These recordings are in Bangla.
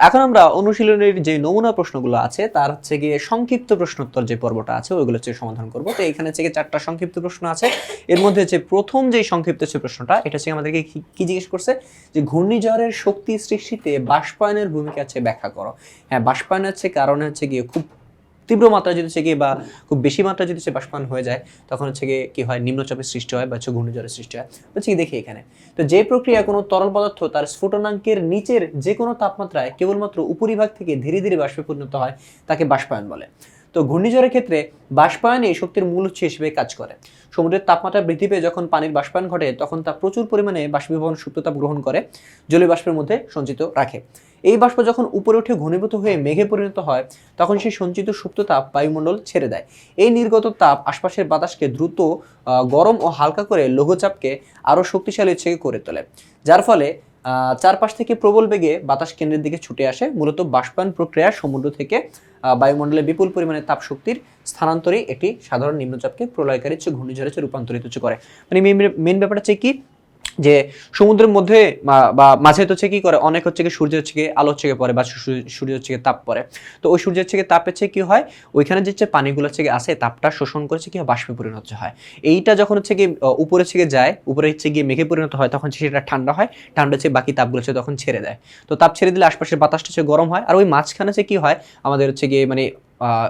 এখন আমরা অনুশীলনের যে নমুনা প্রশ্নগুলো আছে তার হচ্ছে গিয়ে সংক্ষিপ্ত প্রশ্নোত্তর যে পর্বটা আছে ওইগুলো হচ্ছে সমাধান করব। তো এখানে হচ্ছে গিয়ে 4টা সংক্ষিপ্ত প্রশ্ন আছে। এর মধ্যে হচ্ছে প্রথম যে সংক্ষিপ্ত যে প্রশ্নটা এটা হচ্ছে আমাদেরকে কি জিজ্ঞেস করছে যে ঘূর্ণিঝড়ের শক্তি সৃষ্টিতে বাষ্পায়নের ভূমিকা হচ্ছে ব্যাখ্যা করো। হ্যাঁ, বাষ্পায়ন হচ্ছে কারণে হচ্ছে গিয়ে খুব তীব্র মাত্রা যদি হচ্ছে গিয়ে বা খুব বেশি মাত্রা যদি হচ্ছে বাষ্পায়ন হয়ে যায় তখন হচ্ছে গিয়ে কি হয়, নিম্নচাপের সৃষ্টি হয় বা হচ্ছে ঘূর্ণিঝড়ের সৃষ্টি হয়। হচ্ছে কি দেখি এখানে, তো যে প্রক্রিয়া কোনো তরল পদার্থ তার স্ফুটনাঙ্কের নিচের যে কোনো তাপমাত্রায় কেবলমাত্র উপরিভাগ থেকে ধীরে ধীরে বাষ্পে পরিণত হয় তাকে বাষ্পায়ন বলে। তো ঘূর্ণিঝড়ের ক্ষেত্রে বাষ্পায়ন এই শক্তির মূল উৎস হিসেবে কাজ করে। সমুদ্রের তাপমাত্রা বৃদ্ধি পেয়ে যখন পানির বাষ্পায়ন ঘটে তখন তা প্রচুর পরিমাণে বাষ্পীভবন সুপ্ততাপ গ্রহণ করে জলীয় বাষ্পের মধ্যে সঞ্চিত রাখে। এই বাষ্প যখন উপরে উঠে ঘনীভূত হয়ে মেঘে পরিণত হয় তখন সেই সঞ্চিত সুপ্ততাপ বায়ুমণ্ডল ছেড়ে দেয়। এই নির্গত তাপ আশপাশের বাতাসকে দ্রুত গরম ও হালকা করে লৌহচাপকে আরও শক্তিশালী করে তোলে, যার ফলে চারপাশ থেকে প্রবল বেগে বাতাস কেন্দ্রের দিকে ছুটে আসে। মূলত বাষ্পায়ন প্রক্রিয়া সমুদ্র থেকে বায়ুমণ্ডলে বিপুল পরিমাণে তাপ শক্তির স্থানান্তরে একটি সাধারণ নিম্নচাপকে প্রলয়কারী ঘূর্ণিঝড়ে রূপান্তরিত করে। মানে মেন ব্যাপারটা হচ্ছে কি যে সমুদ্রের মধ্যে বা মাঝে তো হচ্ছে কি করে অনেক হচ্ছে কি সূর্য হচ্ছে কি আলো হচ্ছে পড়ে বা সূর্য হচ্ছে তাপ পড়ে। তো ওই সূর্যের থেকে তাপ হচ্ছে কি হয়, ওইখানে যে পানিগুলো হচ্ছে আসে তাপটা শোষণ করেছে কি বাষ্পে পরিণত হয়। এইটা যখন হচ্ছে কি উপরে হচ্ছে যায়, উপরে হচ্ছে গিয়ে মেঘে পরিণত হয় তখন সেটা ঠান্ডা হয়, ঠান্ডা হচ্ছে বাকি তাপগুলো হচ্ছে তখন ছেড়ে দেয়। তো তাপ ছেড়ে দিলে আশপাশের বাতাসটা হচ্ছে গরম হয়, আর ওই মাঝখানে হচ্ছে কি হয় আমাদের হচ্ছে গিয়ে মানে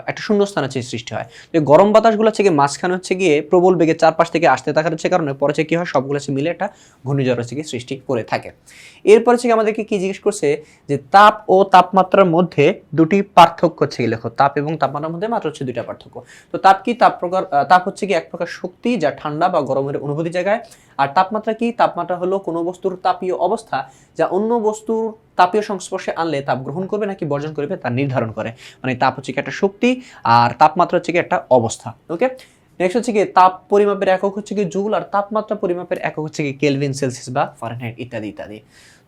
একটা শূন্যস্থান হচ্ছে সৃষ্টি হয়। তো গরম বাতাসগুলো হচ্ছে গিয়ে মাঝখানে হচ্ছে গিয়ে প্রবল বেগে চারপাশ থেকে আসতে থাকার হচ্ছে কারণে পরে হচ্ছে কি হয় সবগুলো হচ্ছে মিলে একটা ঘূর্ণিঝড় হচ্ছে গিয়ে সৃষ্টি করে থাকে। এরপর হচ্ছে আমাদেরকে কি জিজ্ঞেস করছে যে তাপ ও তাপমাত্রার মধ্যে দুটি পার্থক্য হচ্ছে কি লেখো। তাপ এবং তাপমাত্রার মধ্যে মাত্র হচ্ছে দুইটা পার্থক্য। তো তাপ কি, তাপ হচ্ছে কি এক প্রকার শক্তি যা ঠান্ডা বা গরমের অনুভূতি জায়গায়। আর তাপমাত্রা কি, তাপমাত্রা হলো কোনো বস্তুর তাপীয় অবস্থা যা অন্য বস্তুর তাপীয় সংস্পর্শে আনলে তাপ গ্রহণ করবে নাকি বর্জন করবে তা নির্ধারণ করে। মানে তাপ হচ্ছে কি একটা শক্তি আর তাপমাত্রা হচ্ছে কি একটা অবস্থা। ওকে, নেক্সট হচ্ছে কি তাপ পরিমাপের একক হচ্ছে কি জুল আর তাপমাত্রা পরিমাপের একক হচ্ছে কি কেলভিন, সেলসিয়াস বা ফারেনহাইট ইত্যাদি ইত্যাদি।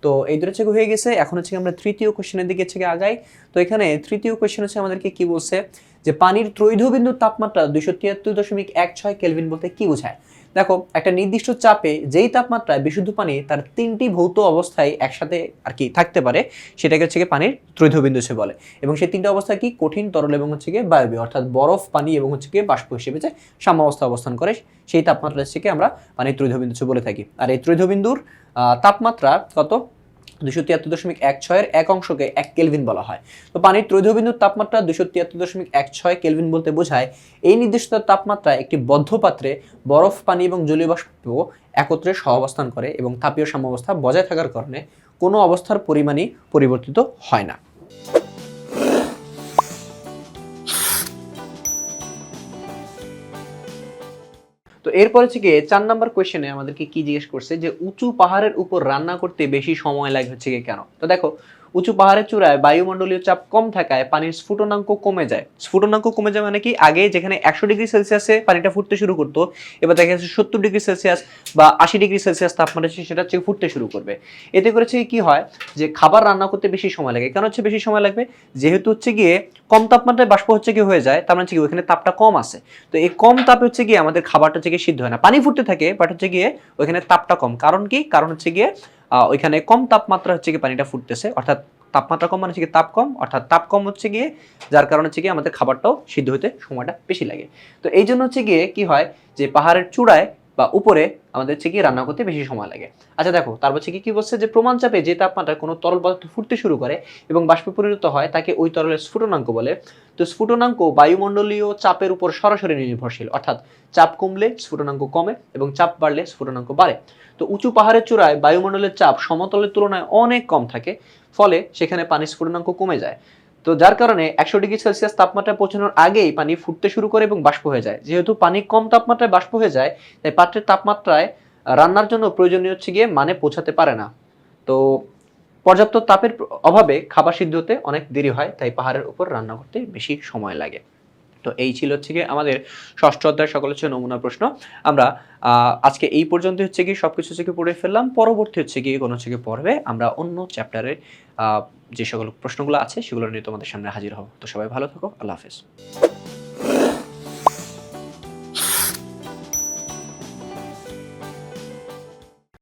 তো এই দুটো হচ্ছে হয়ে গেছে। এখন হচ্ছে আমরা তৃতীয় কোশ্চেনের দিকে হচ্ছে আগাই। তো এখানে তৃতীয় কোশ্চেন হচ্ছে আমাদেরকে কি বলছে যে পানির ত্রৈধবিন্দুর তাপমাত্রা 273.16 কেলভিন বলতে কি বোঝায়। দেখো, একটা নির্দিষ্ট চাপে যেই তাপমাত্রায় বিশুদ্ধ পানি তার 3টি ভৌত অবস্থায় একসাথে আর কি থাকতে পারে সেটাকে হচ্ছে পানির ত্রৈধবিন্দু হিসেবে বলে। এবং সেই 3টা অবস্থা কি, কঠিন, তরল এবং হচ্ছে গিয়ে বায়বীয়, অর্থাৎ বরফ, পানি এবং হচ্ছে গিয়ে বাষ্প হিসেবে যে সাম্যাবস্থা অবস্থান করে সেই তাপমাত্রা হচ্ছে আমরা পানির ত্রৈধবিন্দু হিসেবে বলে থাকি। আর এই ত্রৈধবিন্দুর তাপমাত্রা কত, 273.16 এক অংশকে 1 কেলভিন বলা হয়। তো পানির ত্রৈধবিন্দুর তাপমাত্রা 273.16 কেলভিন বলতে বোঝায় এই নির্দিষ্ট তাপমাত্রায় একটি বদ্ধ পাত্রে বরফ, পানি এবং জলীয় বাষ্প একত্রে সহাবস্থান করে এবং তাপীয় সাম্যাবস্থা বজায় থাকার কারণে কোনো অবস্থার পরিমাণই পরিবর্তিত হয় না। তো এরপরে হচ্ছে গিয়ে 4 নাম্বার কোয়েশ্চেনে আমাদেরকে কি জিজ্ঞেস করছে যে উঁচু পাহাড়ের উপর রান্না করতে বেশি সময় লাগে হচ্ছে গিয়ে কেন। তো দেখো, উঁচু পাহাড়ের চূড়ায় বায়ুমণ্ডলীয় চাপ কম থাকায় পানির স্ফুটনাঙ্ক কমে যায়। স্ফুটনাঙ্ক কমে যায় মানে কি, আগে যেখানে 100 ডিগ্রি সেলসিয়াসে পানিটা ফুটতে শুরু করতো এবার দেখা যাচ্ছে 70 ডিগ্রি সেলসিয়াস বা 80 ডিগ্রি সেলসিয়াস তাপমাত্রা সেটা হচ্ছে ফুটতে শুরু করবে। এতে করেছে কি হয় যে খাবার রান্না করতে বেশি সময় লাগে। কেন হচ্ছে বেশি সময় লাগবে, যেহেতু হচ্ছে গিয়ে কম তাপমাত্রায় বাষ্প হচ্ছে কি হয়ে যায়, তার মানে হচ্ছে কি ওখানে তাপটা কম আছে। তো এই কম তাপে হচ্ছে গিয়ে আমাদের খাবারটা হচ্ছে গিয়ে সিদ্ধ হয় না, পানি ফুটতে থাকে বাট হচ্ছে গিয়ে ওখানে তাপটা কম। কারণ কি, কারণ হচ্ছে গিয়ে ওইখানে কম তাপমাত্রা হচ্ছে গিয়ে পানিটা ফুটতেছে, অর্থাৎ তাপমাত্রা কম মানে হচ্ছে গিয়ে তাপ কম, অর্থাৎ তাপ কম হচ্ছে গিয়ে যার কারণে হচ্ছে গিয়ে আমাদের খাবারটাও সিদ্ধ হতে সময়টা বেশি লাগে। তো এই জন্য হচ্ছে গিয়ে কি হয় যে পাহাড়ের চূড়ায় বা উপরে আমাদের হচ্ছে গিয়ে রান্না করতে বেশি সময় লাগে। আচ্ছা দেখো, তারপর হচ্ছে কি বলছে যে প্রমাণ চাপে যে তাপমাত্রায় কোনো তরল পদার্থ ফুটতে শুরু করে এবং বাষ্পে পরিণত হয় তাকে ওই তরলের স্ফুটনাঙ্ক বলে। তো স্ফুটনাঙ্ক বায়ুমণ্ডলীয় চাপের উপর সরাসরি নির্ভরশীল, অর্থাৎ চাপ কমলে স্ফুটনাঙ্ক কমে এবং চাপ বাড়লে স্ফুটনাঙ্ক বাড়ে। তো উঁচু পাহাড়ের চূড়ায় বায়ুমণ্ডলের চাপ সমতলের তুলনায় অনেক কম থাকে, ফলে সেখানে পানির স্ফুটনাঙ্ক কমে যায়। তো যার কারণে 100 ডিগ্রি সেলসিয়াস তাপমাত্রা পৌঁছানোর আগেই পানি ফুটতে শুরু করে এবং বাষ্প হয়ে যায়। যেহেতু পানি কম তাপমাত্রায় বাষ্প হয়ে যায় তাই পাত্রের তাপমাত্রায় রান্নার জন্য প্রয়োজনীয় হচ্ছে গিয়ে মানে পৌঁছাতে পারে না। তো পর্যাপ্ত তাপের অভাবে খাবার সিদ্ধ হতে অনেক দেরি হয়, তাই পাহাড়ের উপর রান্না করতে বেশি সময় লাগে। তো এই ছিল হচ্ছে গিয়ে আমাদের ষষ্ঠ অধ্যায় সকল হচ্ছে নমুনা প্রশ্ন। আমরা আজকে এই পর্যন্ত হচ্ছে গিয়ে সবকিছু হচ্ছে গিয়ে পড়ে ফেললাম। পরবর্তী হচ্ছে গিয়ে কোনো হচ্ছে গিয়ে পর্বে আমরা অন্য চ্যাপ্টারের যে সকল প্রশ্নগুলো আছে সেগুলো নিয়ে তোমাদের সামনে হাজির হব। তো সবাই ভালো থাকো, আল্লাহ হাফেজ।